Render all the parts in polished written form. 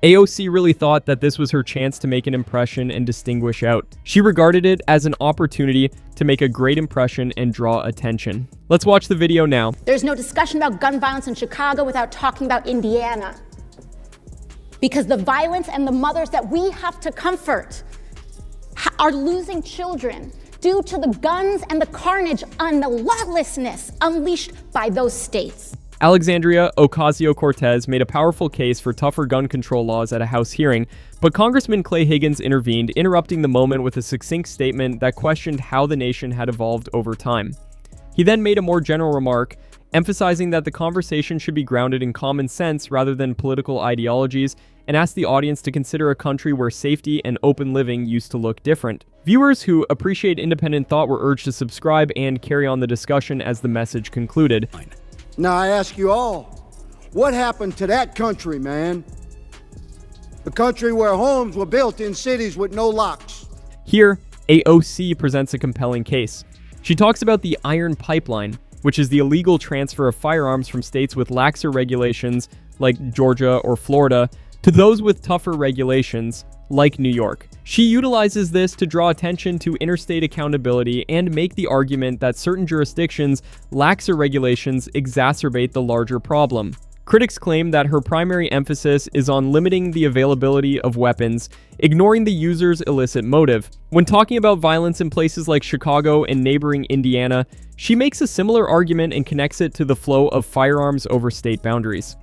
AOC really thought that this was her chance to make an impression and distinguish out. She regarded it as an opportunity to make a great impression and draw attention. Let's watch the video now. There's no discussion about gun violence in Chicago without talking about Indiana. Because the violence and the mothers that we have to comfort are losing children due to the guns and the carnage and the lawlessness unleashed by those states. Alexandria Ocasio-Cortez made a powerful case for tougher gun control laws at a House hearing, but Congressman Clay Higgins intervened, interrupting the moment with a succinct statement that questioned how the nation had evolved over time. He then made a more general remark, emphasizing that the conversation should be grounded in common sense rather than political ideologies, and asked the audience to consider a country where safety and open living used to look different. Viewers who appreciate independent thought were urged to subscribe and carry on the discussion as the message concluded. Now I ask you all, what happened to that country, man? The country where homes were built in cities with no locks. Here, AOC presents a compelling case. She talks about the Iron Pipeline, which is the illegal transfer of firearms from states with laxer regulations, like Georgia or Florida, to those with tougher regulations, like New York. She utilizes this to draw attention to interstate accountability and make the argument that certain jurisdictions' laxer regulations exacerbate the larger problem. Critics claim that her primary emphasis is on limiting the availability of weapons, ignoring the user's illicit motive. When talking about violence in places like Chicago and neighboring Indiana, she makes a similar argument and connects it to the flow of firearms over state boundaries.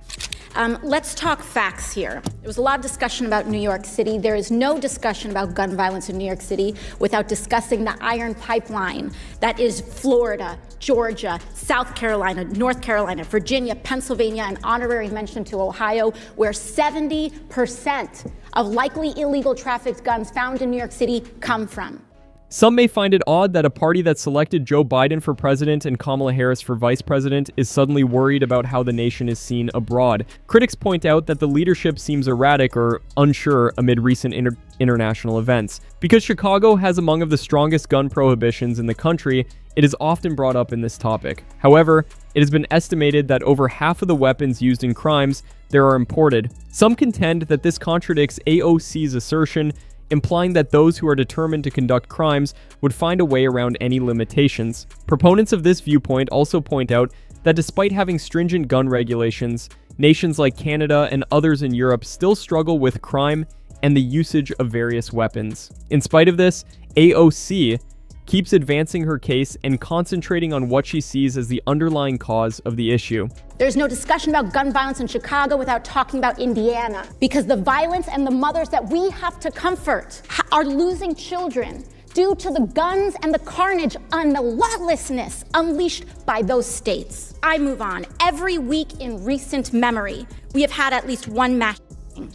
Let's talk facts here. There was a lot of discussion about New York City. There is no discussion about gun violence in New York City without discussing the Iron Pipeline that is Florida, Georgia, South Carolina, North Carolina, Virginia, Pennsylvania, and honorary mention to Ohio, where 70% of likely illegal trafficked guns found in New York City come from. Some may find it odd that a party that selected Joe Biden for president and Kamala Harris for vice president is suddenly worried about how the nation is seen abroad. Critics point out that the leadership seems erratic or unsure amid recent international events. Because Chicago has among of the strongest gun prohibitions in the country, it is often brought up in this topic. However, it has been estimated that over half of the weapons used in crimes there are imported. Some contend that this contradicts AOC's assertion, implying that those who are determined to conduct crimes would find a way around any limitations. Proponents of this viewpoint also point out that despite having stringent gun regulations, nations like Canada and others in Europe still struggle with crime and the usage of various weapons. In spite of this, AOC keeps advancing her case and concentrating on what she sees as the underlying cause of the issue. There's no discussion about gun violence in Chicago without talking about Indiana. Because the violence and the mothers that we have to comfort are losing children due to the guns and the carnage and the lawlessness unleashed by those states. I move on. Every week in recent memory, we have had at least one mass shooting.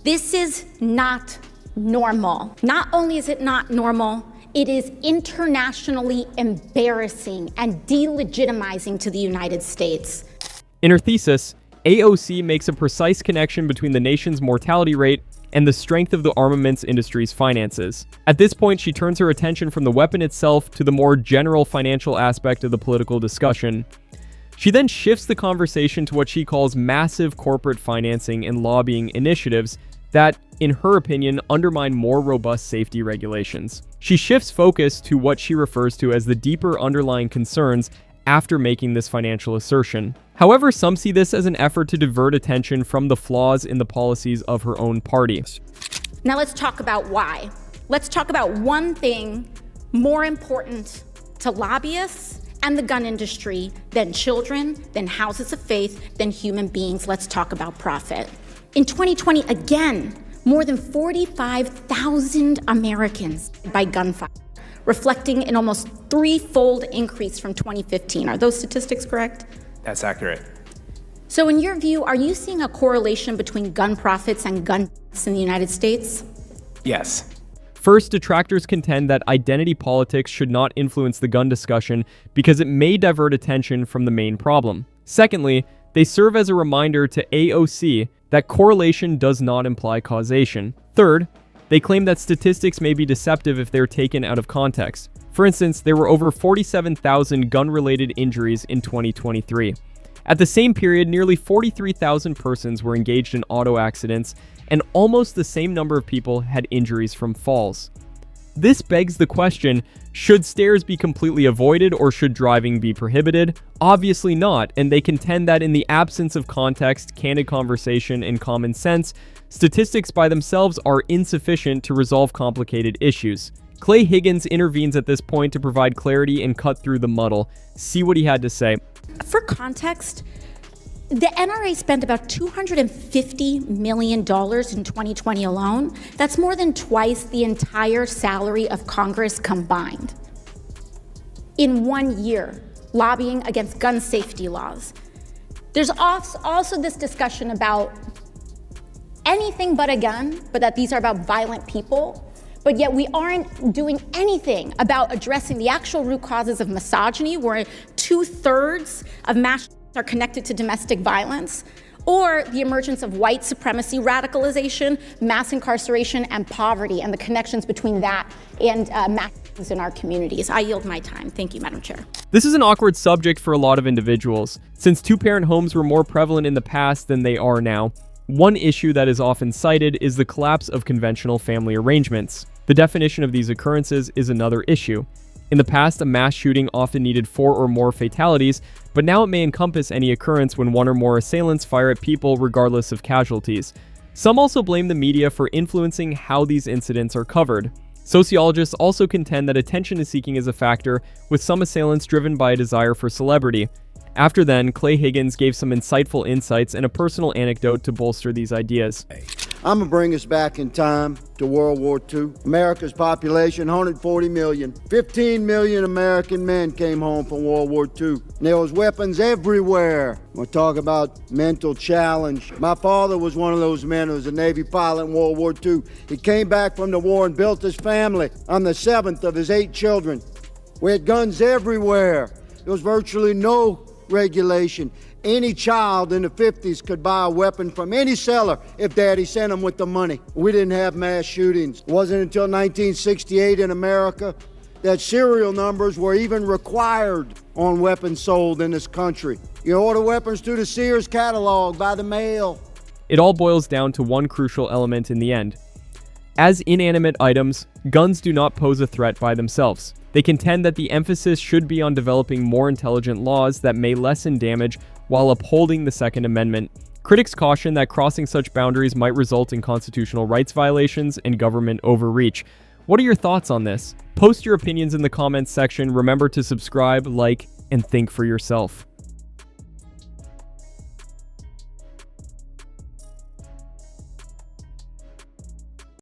This is not normal. Not only is it not normal, it is internationally embarrassing and delegitimizing to the United States. In her thesis, AOC makes a precise connection between the nation's mortality rate and the strength of the armaments industry's finances. At this point, she turns her attention from the weapon itself to the more general financial aspect of the political discussion. She then shifts the conversation to what she calls massive corporate financing and lobbying initiatives that, in her opinion, undermine more robust safety regulations. She shifts focus to what she refers to as the deeper underlying concerns after making this financial assertion. However, some see this as an effort to divert attention from the flaws in the policies of her own party. Now let's talk about why. Let's talk about one thing more important to lobbyists and the gun industry than children, than houses of faith, than human beings. Let's talk about profit. In 2020, again, more than 45,000 Americans died by gunfire, reflecting an almost threefold increase from 2015. Are those statistics correct? That's accurate. So in your view, are you seeing a correlation between gun profits and gun deaths in the United States? Yes. First, detractors contend that identity politics should not influence the gun discussion because it may divert attention from the main problem. Secondly, they serve as a reminder to AOC that correlation does not imply causation. Third, they claim that statistics may be deceptive if they're taken out of context. For instance, there were over 47,000 gun-related injuries in 2023. At the same period, nearly 43,000 persons were engaged in auto accidents, and almost the same number of people had injuries from falls. This begs the question, should stairs be completely avoided or should driving be prohibited? Obviously not, and they contend that in the absence of context, candid conversation, and common sense, statistics by themselves are insufficient to resolve complicated issues. Clay Higgins intervenes at this point to provide clarity and cut through the muddle. See what he had to say. For context, the NRA spent about $250 million in 2020 alone. That's more than twice the entire salary of Congress combined. In 1 year, lobbying against gun safety laws. There's also this discussion about anything but a gun, but that these are about violent people. But yet we aren't doing anything about addressing the actual root causes of misogyny, where 2/3 of mass are connected to domestic violence, or the emergence of white supremacy radicalization, mass incarceration, and poverty, and the connections between that and mass in our communities. I yield my time. Thank you, Madam Chair. This is an awkward subject for a lot of individuals. Since two-parent homes were more prevalent in the past than they are now, one issue that is often cited is the collapse of conventional family arrangements. The definition of these occurrences is another issue. In the past, a mass shooting often needed 4 or more fatalities, but now it may encompass any occurrence when 1 or more assailants fire at people regardless of casualties. Some also blame the media for influencing how these incidents are covered. Sociologists also contend that attention-seeking is a factor, with some assailants driven by a desire for celebrity. After then, Clay Higgins gave some insightful insights and a personal anecdote to bolster these ideas. I'm gonna bring us back in time to World War II. America's population, 140 million. 15 million American men came home from World War II. And there was weapons everywhere. We'll talk about mental challenge. My father was one of those men who was a Navy pilot in World War II. He came back from the war and built his family. I'm the 7th of his 8 children. We had guns everywhere. There was virtually no regulation. Any child in the 50s could buy a weapon from any seller if daddy sent them with the money. We didn't have mass shootings. It wasn't until 1968 in America that serial numbers were even required on weapons sold in this country. You order weapons through the Sears catalog by the mail. It all boils down to one crucial element in the end. As inanimate items, guns do not pose a threat by themselves. They contend that the emphasis should be on developing more intelligent laws that may lessen damage while upholding the Second Amendment. Critics caution that crossing such boundaries might result in constitutional rights violations and government overreach. What are your thoughts on this? Post your opinions in the comments section. Remember to subscribe, like, and think for yourself.